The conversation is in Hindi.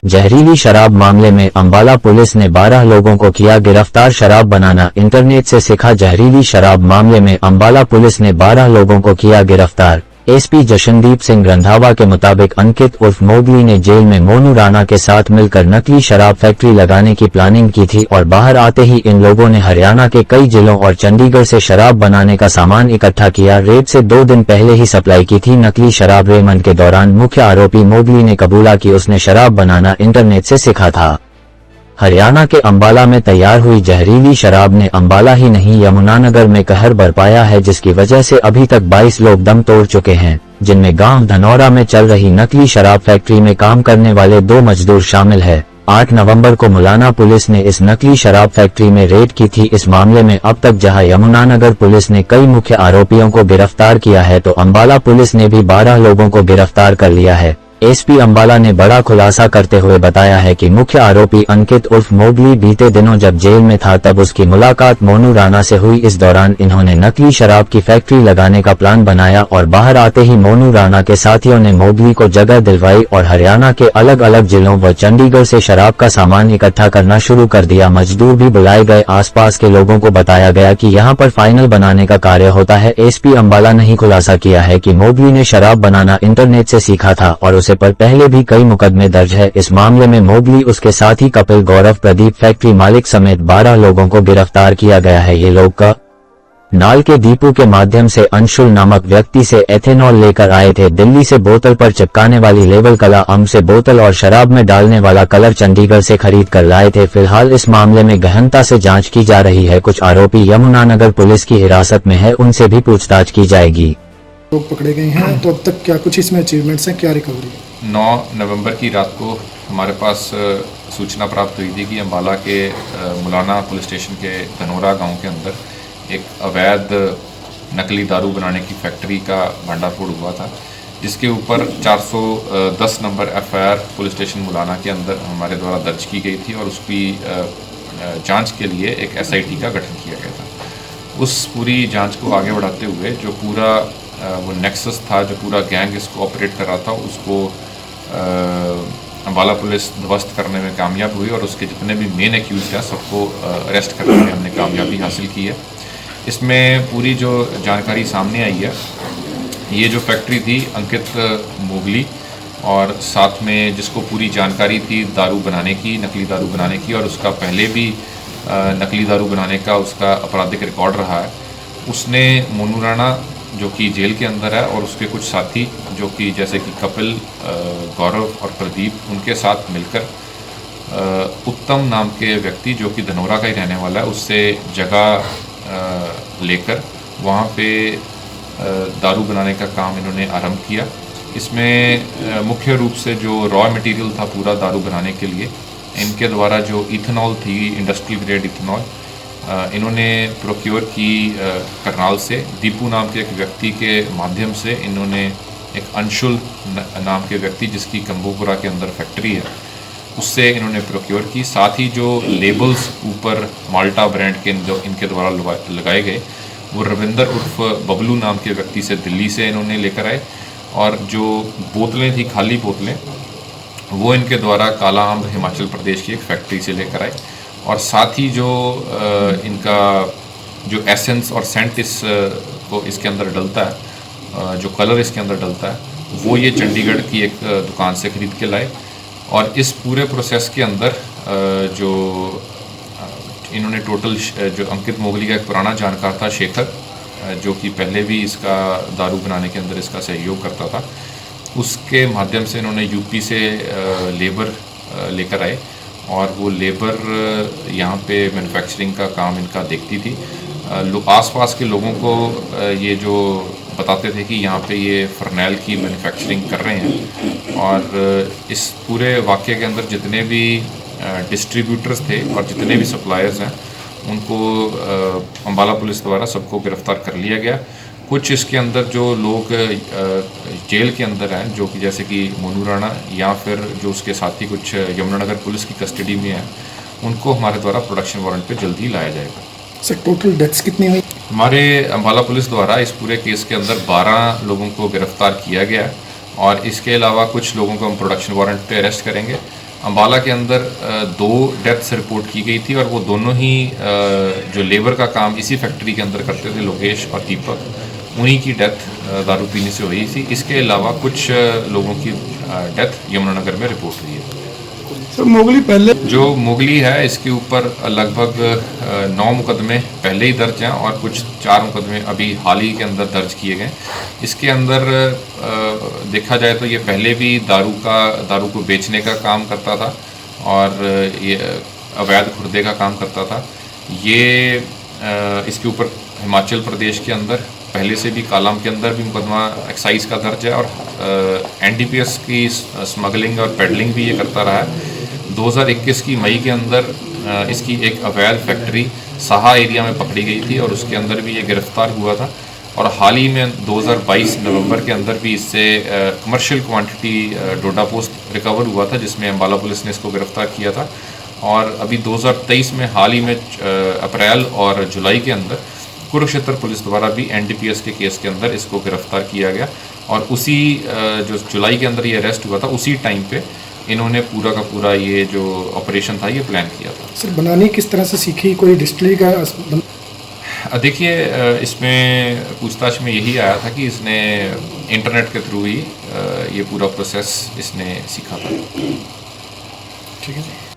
जहरीली शराब मामले में अंबाला पुलिस ने 12 लोगों को किया गिरफ्तार। शराब बनाना इंटरनेट से सीखा। जहरीली शराब मामले में अंबाला पुलिस ने 12 लोगों को किया गिरफ्तार। एसपी जशनदीप सिंह रंधावा के मुताबिक अंकित उर्फ मोगली ने जेल में मोनू राणा के साथ मिलकर नकली शराब फैक्ट्री लगाने की प्लानिंग की थी और बाहर आते ही इन लोगों ने हरियाणा के कई जिलों और चंडीगढ़ से शराब बनाने का सामान इकट्ठा किया। रेड से 2 दिन पहले ही सप्लाई की थी नकली शराब। रेमंड के दौरान मुख्य आरोपी मोगली ने कबूला कि उसने शराब बनाना इंटरनेट से सीखा था। हरियाणा के अंबाला में तैयार हुई जहरीली शराब ने अंबाला ही नहीं यमुनानगर में कहर बरपाया है, जिसकी वजह से अभी तक 22 लोग दम तोड़ चुके हैं, जिनमें गांव धनौरा में चल रही नकली शराब फैक्ट्री में काम करने वाले 2 मजदूर शामिल है। 8 नवंबर को मुलाना पुलिस ने इस नकली शराब फैक्ट्री में रेड की थी। इस मामले में अब तक जहां यमुनानगर पुलिस ने कई मुख्य आरोपियों को गिरफ्तार किया है, तो अंबाला पुलिस ने भी 12 लोगों को गिरफ्तार कर लिया है। एसपी अंबाला ने बड़ा खुलासा करते हुए बताया है कि मुख्य आरोपी अंकित उर्फ मोगली बीते दिनों जब जेल में था तब उसकी मुलाकात मोनू राणा से हुई। इस दौरान इन्होंने नकली शराब की फैक्ट्री लगाने का प्लान बनाया और बाहर आते ही मोनू राणा के साथियों ने मोगली को जगह दिलवाई और हरियाणा के अलग अलग जिलों व चंडीगढ़ से शराब का सामान इकट्ठा करना शुरू कर दिया। मजदूर भी बुलाए गए। आसपास के लोगों को बताया गया कि यहां पर फाइनल बनाने का कार्य होता है। एसपी अंबाला ने ही खुलासा किया है कि मोगली ने शराब बनाना इंटरनेट से सीखा था और उसे पर पहले भी कई मुकदमे दर्ज है। इस मामले में मोगली, उसके साथी कपिल, गौरव, प्रदीप, फैक्ट्री मालिक समेत 12 लोगों को गिरफ्तार किया गया है। ये लोग का नाल के दीपू के माध्यम से अंशुल नामक व्यक्ति से एथेनॉल लेकर आए थे। दिल्ली से बोतल पर चिपकाने वाली लेबल कला अम से बोतल और शराब में डालने वाला कलर चंडीगढ़ से खरीद कर लाए थे। फिलहाल इस मामले में गहनता से जांच की जा रही है। कुछ आरोपी यमुनानगर पुलिस की हिरासत में है, उनसे भी पूछताछ की जाएगी। लोग पकड़े गए हैं, तो अब तक क्या कुछ इसमें अचीवमेंट्स हैं, क्या रिकवरी है? 9 नवंबर की रात को हमारे पास सूचना प्राप्त हुई थी कि अंबाला के मुलाना पुलिस स्टेशन के धनौरा गांव के अंदर एक अवैध नकली दारू बनाने की फैक्ट्री का भंडाफोड़ हुआ था, जिसके ऊपर 410 number FIR police station Mullana के अंदर हमारे द्वारा दर्ज की गई थी और उसकी जांच के लिए एक एसआईटी का गठन किया गया था। उस पूरी जांच को आगे बढ़ाते हुए जो पूरा वो नेक्सस था, जो पूरा गैंग इसको ऑपरेट कर रहा था, उसको अंबाला पुलिस ध्वस्त करने में कामयाब हुई और उसके जितने भी मेन एक्यूज हैं सबको अरेस्ट करने में हमने कामयाबी हासिल की है। इसमें पूरी जो जानकारी सामने आई है, ये जो फैक्ट्री थी अंकित मोगली और साथ में जिसको पूरी जानकारी थी दारू बनाने की, नकली दारू बनाने की, और उसका पहले भी नकली दारू बनाने का उसका आपराधिक रिकॉर्ड रहा है, उसने मोनू राणा जो कि जेल के अंदर है और उसके कुछ साथी जो कि जैसे कि कपिल, गौरव और प्रदीप, उनके साथ मिलकर उत्तम नाम के व्यक्ति जो कि धनौरा का ही रहने वाला है, उससे जगह लेकर वहाँ पे दारू बनाने का काम इन्होंने आरंभ किया। इसमें मुख्य रूप से जो रॉ मटेरियल था पूरा दारू बनाने के लिए, इनके द्वारा जो इथेनॉल थी, इंडस्ट्रियल ग्रेड इथेनॉल, इन्होंने प्रोक्योर की करनाल से। दीपू नाम के एक व्यक्ति के माध्यम से इन्होंने एक अंशुल नाम के व्यक्ति जिसकी कम्बोपुरा के अंदर फैक्ट्री है, उससे इन्होंने प्रोक्योर की। साथ ही जो लेबल्स ऊपर माल्टा ब्रांड के जो इनके द्वारा लगाए गए, वो रविंदर उर्फ बबलू नाम के व्यक्ति से दिल्ली से इन्होंने लेकर आए, और जो बोतलें थी, खाली बोतलें, वो इनके द्वारा काला आम हिमाचल प्रदेश की एक फैक्ट्री से लेकर आए। और साथ ही जो इनका जो एसेंस और सेंट को इसके अंदर डलता है, जो कलर इसके अंदर डलता है, वो ये चंडीगढ़ की एक दुकान से खरीद के लाए। और इस पूरे प्रोसेस के अंदर जो इन्होंने टोटल जो अंकित मोगली का एक पुराना जानकार था शेखर, जो कि पहले भी इसका दारू बनाने के अंदर इसका सहयोग करता था, उसके माध्यम से इन्होंने यूपी से लेबर लेकर आए और वो लेबर यहाँ पे मैन्युफैक्चरिंग का काम इनका देखती थी। आसपास के लोगों को ये जो बताते थे कि यहाँ पे ये फर्नेल की मैन्युफैक्चरिंग कर रहे हैं, और इस पूरे वाक़े के अंदर जितने भी डिस्ट्रीब्यूटर्स थे और जितने भी सप्लायर्स हैं, उनको अंबाला पुलिस द्वारा सबको गिरफ्तार कर लिया गया। कुछ इसके अंदर जो लोग जेल के अंदर हैं, जो कि जैसे कि मोनू राणा या फिर जो उसके साथी कुछ यमुनानगर पुलिस की कस्टडी में हैं, उनको हमारे द्वारा प्रोडक्शन वारंट पे जल्द ही लाया जाएगा। सर, टोटल डेथ्स कितनी हुई? हमारे अंबाला पुलिस द्वारा इस पूरे केस के अंदर 12 लोगों को गिरफ्तार किया गया, और इसके अलावा कुछ लोगों को हम प्रोडक्शन वारंट पे अरेस्ट करेंगे। अम्बाला के अंदर 2 डेथ्स रिपोर्ट की गई थी और वो दोनों ही जो लेबर का काम इसी फैक्ट्री के अंदर करते थे, लोकेश और दीपक, उन्हीं की डेथ दारू पीने से हुई थी। इसके अलावा कुछ लोगों की डेथ यमुनानगर में रिपोर्ट हुई है। सर मोगली पहले जो मुगली है इसके ऊपर लगभग 9 मुकदमे पहले ही दर्ज हैं और कुछ 4 मुकदमे अभी हाल ही के अंदर दर्ज किए गए। इसके अंदर देखा जाए तो ये पहले भी दारू को बेचने का काम करता था और ये अवैध खुर्दे का काम करता था। ये इसके ऊपर हिमाचल प्रदेश के अंदर पहले से भी कालाम के अंदर भी मुकदमा एक्साइज का दर्ज है और एनडीपीएस की स्मगलिंग और पेडलिंग भी ये करता रहा है। 2021 की मई के अंदर इसकी एक अवैध फैक्ट्री साहा एरिया में पकड़ी गई थी और उसके अंदर भी ये गिरफ्तार हुआ था और हाल ही में 2022 नवंबर के अंदर भी इससे कमर्शियल क्वांटिटी डोडा पोस्ट रिकवर हुआ था, जिसमें अम्बाला पुलिस ने इसको गिरफ्तार किया था। और अभी 2023 में हाल ही में अप्रैल और जुलाई के अंदर कुरुक्षेत्र पुलिस द्वारा भी एनडीपीएस के केस के अंदर इसको गिरफ्तार किया गया और उसी जो जुलाई के अंदर ये अरेस्ट हुआ था उसी टाइम पे इन्होंने पूरा का पूरा ये जो ऑपरेशन था ये प्लान किया था। सर बनानी किस तरह से सीखी, कोई डिस्टिलरी का देखिए इसमें पूछताछ में यही आया था कि इसने इंटरनेट के थ्रू ही ये पूरा प्रोसेस इसने सीखा था। ठीक है।